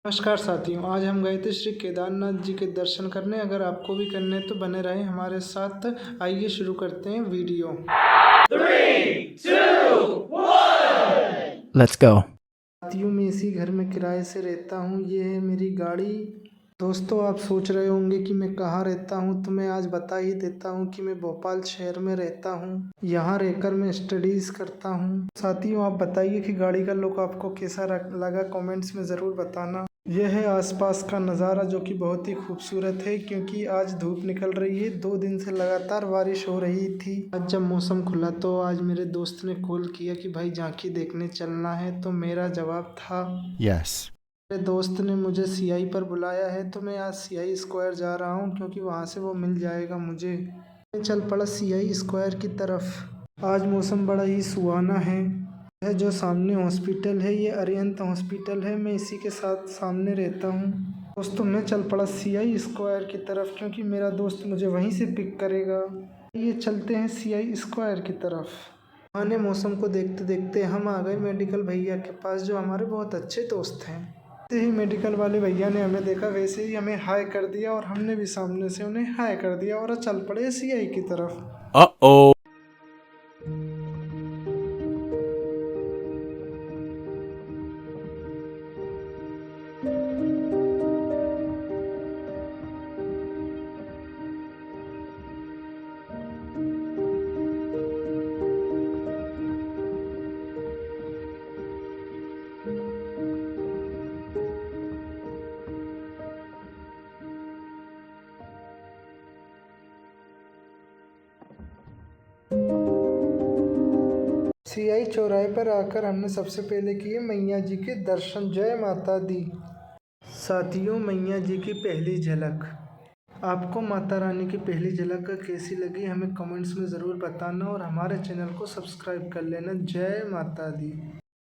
नमस्कार साथियों, आज हम गए थे श्री केदारनाथ जी के दर्शन करने। अगर आपको भी करने तो बने रहें हमारे साथ। आइए शुरू करते हैं वीडियो। 3, 2, 1 Let's go. साथियों, मैं इसी घर में किराए से रहता हूँ। ये है मेरी गाड़ी। दोस्तों, आप सोच रहे होंगे कि मैं कहाँ रहता हूँ, तो मैं आज बता ही देता हूँ कि मैं भोपाल शहर में रहता हूँ। यहाँ रहकर मैं स्टडीज़ करता हूँ। साथियों, आप बताइए कि गाड़ी का लुक आपको कैसा लगा, कमेंट्स में ज़रूर बताना। यह है आसपास का नज़ारा जो कि बहुत ही खूबसूरत है, क्योंकि आज धूप निकल रही है। 2 दिन से लगातार बारिश हो रही थी। आज जब मौसम खुला तो आज मेरे दोस्त ने कॉल किया कि भाई झांकी देखने चलना है, तो मेरा जवाब था Yes. मेरे दोस्त ने मुझे सीआई पर बुलाया है, तो मैं आज सीआई स्क्वायर जा रहा हूँ, क्योंकि वहाँ से वो मिल जाएगा मुझे। मैं चल पड़ा सीआई स्क्वायर की तरफ। आज मौसम बड़ा ही सुहाना है। यह जो सामने हॉस्पिटल है, ये अरिहंत हॉस्पिटल है। मैं इसी के साथ सामने रहता हूँ। दोस्तों, मैं चल पड़ा सीआई स्क्वायर की तरफ, क्योंकि मेरा दोस्त मुझे वहीं से पिक करेगा। ये चलते हैं सीआई स्क्वायर की तरफ। आने मौसम को देखते देखते हम आ गए मेडिकल भैया के पास, जो हमारे बहुत अच्छे दोस्त हैं। जैसे ही मेडिकल वाले भैया ने हमें देखा, वैसे ही हमें हाय कर दिया, और हमने भी सामने से उन्हें हाय कर दिया और चल पड़े सीआई की तरफ। Uh-oh. सीआई चौराहे पर आकर हमने सबसे पहले किए मैया जी के दर्शन। जय माता दी। साथियों, मैया जी की पहली झलक। आपको माता रानी की पहली झलक कैसी लगी, हमें कमेंट्स में ज़रूर बताना, और हमारे चैनल को सब्सक्राइब कर लेना। जय माता दी।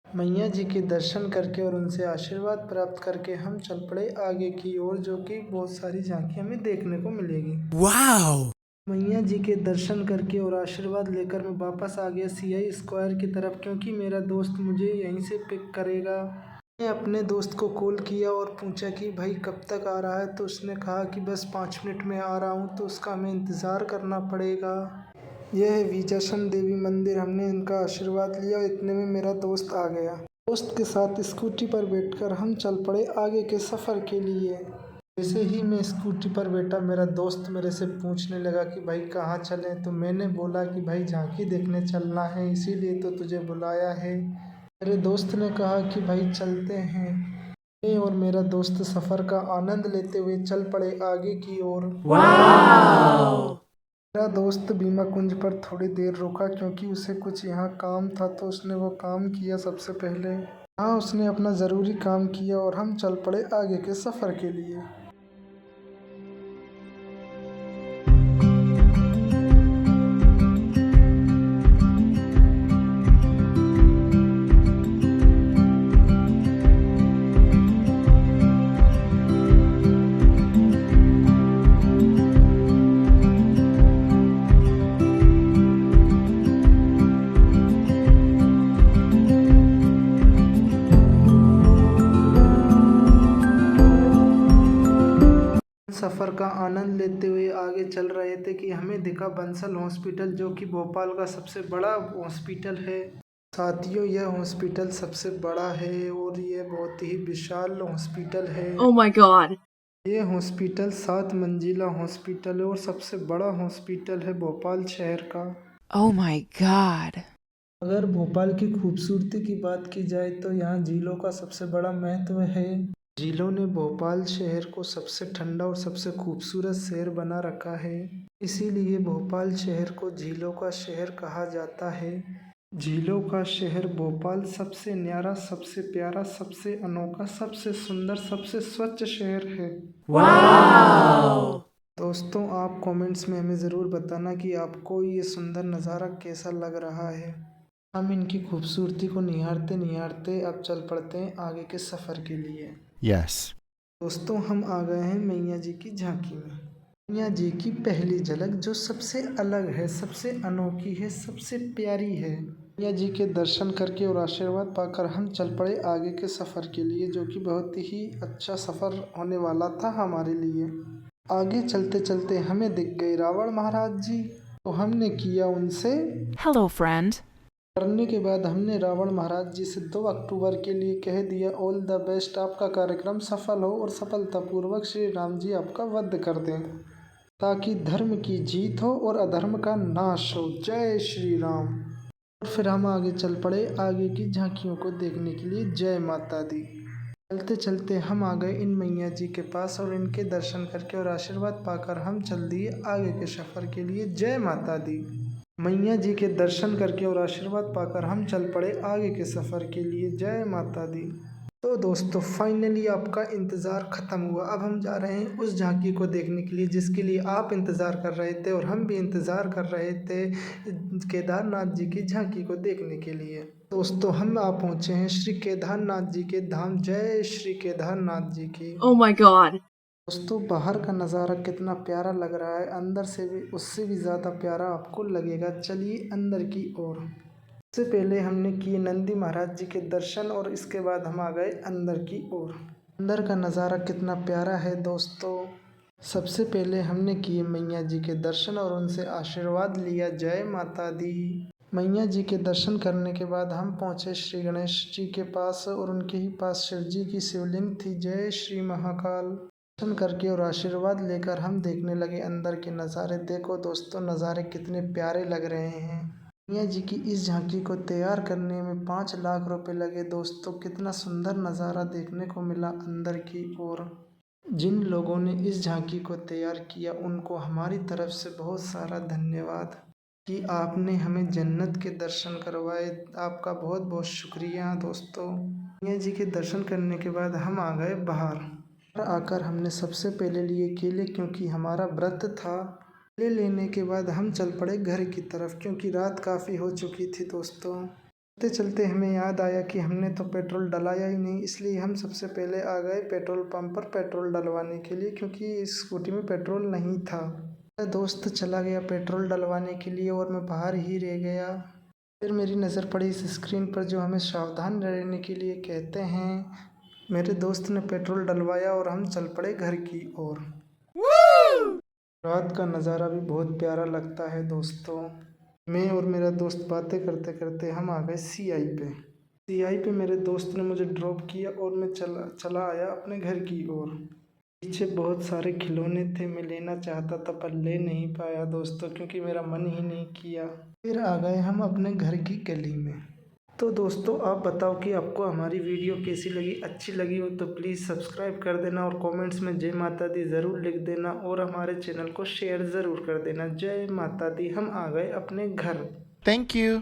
मैया जी के दर्शन करके और उनसे आशीर्वाद प्राप्त करके हम चल पड़े आगे की ओर, जो कि बहुत सारी झांकी हमें देखने को मिलेगी। Wow. मैया जी के दर्शन करके और आशीर्वाद लेकर मैं वापस आ गया सीआई स्क्वायर की तरफ, क्योंकि मेरा दोस्त मुझे यहीं से पिक करेगा। मैंने अपने दोस्त को कॉल किया और पूछा कि भाई कब तक आ रहा है, तो उसने कहा कि बस 5 मिनट में आ रहा हूँ, तो उसका हमें इंतज़ार करना पड़ेगा। यह है विजयसन देवी मंदिर। हमने इनका आशीर्वाद लिया और इतने में मेरा दोस्त आ गया। दोस्त के साथ स्कूटी पर बैठकर हम चल पड़े आगे के सफ़र के लिए। जैसे ही मैं स्कूटी पर बैठा, मेरा दोस्त मेरे से पूछने लगा कि भाई कहाँ चलें, तो मैंने बोला कि भाई झांकी देखने चलना है, इसीलिए तो तुझे बुलाया है। मेरे दोस्त ने कहा कि भाई चलते हैं। मैं और मेरा दोस्त सफ़र का आनंद लेते हुए चल पड़े आगे की ओर। Wow. मेरा दोस्त बीमा कुंज पर थोड़ी देर रुका, क्योंकि उसे कुछ यहाँ काम था, तो उसने वो काम किया सबसे पहले। हाँ, उसने अपना ज़रूरी काम किया और हम चल पड़े आगे के सफ़र के लिए। सफ़र का आनंद लेते हुए आगे चल रहे थे कि हमें दिखा बंसल हॉस्पिटल, जो कि भोपाल का सबसे बड़ा हॉस्पिटल है। साथियों, यह हॉस्पिटल सबसे बड़ा है और यह बहुत ही विशाल हॉस्पिटल है। Oh my god. यह हॉस्पिटल 7 मंजिला हॉस्पिटल है और सबसे बड़ा हॉस्पिटल है भोपाल शहर का। Oh my God. अगर भोपाल की खूबसूरती की बात की जाए, तो यहाँ झीलों का सबसे बड़ा महत्व है। झीलों ने भोपाल शहर को सबसे ठंडा और सबसे खूबसूरत शहर बना रखा है। इसीलिए भोपाल शहर को झीलों का शहर कहा जाता है। झीलों का शहर भोपाल सबसे न्यारा, सबसे प्यारा, सबसे अनोखा, सबसे सुंदर, सबसे स्वच्छ शहर है। Wow. दोस्तों, आप कमेंट्स में हमें ज़रूर बताना कि आपको ये सुंदर नज़ारा कैसा लग रहा है। हम इनकी खूबसूरती को निहारते निहारते अब चल पड़ते हैं आगे के सफ़र के लिए। Yes. दोस्तों, हम आ गए हैं मैया जी की झांकी में। मैया जी की पहली झलक, जो सबसे अलग है, सबसे अनोखी है, सबसे प्यारी है। मैया जी के दर्शन करके और आशीर्वाद पाकर हम चल पड़े आगे के सफ़र के लिए, जो कि बहुत ही अच्छा सफ़र होने वाला था हमारे लिए। आगे चलते चलते हमें दिख गए रावण महाराज जी, तो हमने किया उनसे Hello, friend. करने के बाद हमने रावण महाराज जी से 2 अक्टूबर के लिए कह दिया ऑल द बेस्ट, आपका कार्यक्रम सफल हो और सफलतापूर्वक श्री राम जी आपका वध कर दें, ताकि धर्म की जीत हो और अधर्म का नाश हो। जय श्री राम। और फिर हम आगे चल पड़े आगे की झांकियों को देखने के लिए। जय माता दी। चलते चलते हम आ गए इन मैया जी के पास और इनके दर्शन करके और आशीर्वाद पाकर हम चल दिए आगे के सफ़र के लिए। जय माता दी। मैया जी के दर्शन करके और आशीर्वाद पाकर हम चल पड़े आगे के सफ़र के लिए। जय माता दी। तो दोस्तों फाइनली आपका इंतज़ार ख़त्म हुआ। अब हम जा रहे हैं उस झांकी को देखने के लिए जिसके लिए आप इंतज़ार कर रहे थे और हम भी इंतज़ार कर रहे थे, केदारनाथ जी की झांकी को देखने के लिए। दोस्तों हम आ पहुँचे हैं श्री केदारनाथ जी के धाम। जय श्री केदारनाथ जी की। Oh my god. दोस्तों बाहर का नज़ारा कितना प्यारा लग रहा है, अंदर से भी उससे भी ज़्यादा प्यारा आपको लगेगा। चलिए अंदर की ओर। सबसे पहले हमने किए नंदी महाराज जी के दर्शन और इसके बाद हम आ गए अंदर की ओर। अंदर का नज़ारा कितना प्यारा है दोस्तों। सबसे पहले हमने किए मैया जी के दर्शन और उनसे आशीर्वाद लिया। जय माता दी। मैया जी के दर्शन करने के बाद हम पहुँचे श्री गणेश जी के पास और उनके ही पास शिव जी की शिवलिंग थी। जय श्री महाकाल। दर्शन करके और आशीर्वाद लेकर हम देखने लगे अंदर के नज़ारे। देखो दोस्तों नज़ारे कितने प्यारे लग रहे हैं। मैया जी की इस झांकी को तैयार करने में 5 लाख रुपए लगे। दोस्तों कितना सुंदर नज़ारा देखने को मिला अंदर की ओर। जिन लोगों ने इस झांकी को तैयार किया उनको हमारी तरफ से बहुत सारा धन्यवाद कि आपने हमें जन्नत के दर्शन करवाए। आपका बहुत बहुत शुक्रिया दोस्तों। मैया जी के दर्शन करने के बाद हम आ गए बाहर। आकर हमने सबसे पहले लिए केले, क्योंकि हमारा व्रत था। केले लेने के बाद हम चल पड़े घर की तरफ, क्योंकि रात काफ़ी हो चुकी थी दोस्तों। चलते चलते हमें याद आया कि हमने तो पेट्रोल डलाया ही नहीं, इसलिए हम सबसे पहले आ गए पेट्रोल पंप पर पेट्रोल डलवाने के लिए, क्योंकि इस स्कूटी में पेट्रोल नहीं था। मेरा दोस्त चला गया पेट्रोल डलवाने के लिए और मैं बाहर ही रह गया। फिर मेरी नज़र पड़ी इस स्क्रीन पर जो हमें सावधान रहने के लिए कहते हैं। मेरे दोस्त ने पेट्रोल डलवाया और हम चल पड़े घर की ओर। रात का नज़ारा भी बहुत प्यारा लगता है दोस्तों। मैं और मेरा दोस्त बातें करते करते हम आ गए सीआई पे। सीआई पे मेरे दोस्त ने मुझे ड्रॉप किया और मैं चला आया अपने घर की ओर। पीछे बहुत सारे खिलौने थे, मैं लेना चाहता था पर ले नहीं पाया दोस्तों, क्योंकि मेरा मन ही नहीं किया। फिर आ गए हम अपने घर की गली में। तो दोस्तों आप बताओ कि आपको हमारी वीडियो कैसी लगी। अच्छी लगी हो तो प्लीज़ सब्सक्राइब कर देना और कमेंट्स में जय माता दी ज़रूर लिख देना और हमारे चैनल को शेयर ज़रूर कर देना। जय माता दी। हम आ गए अपने घर। Thank you.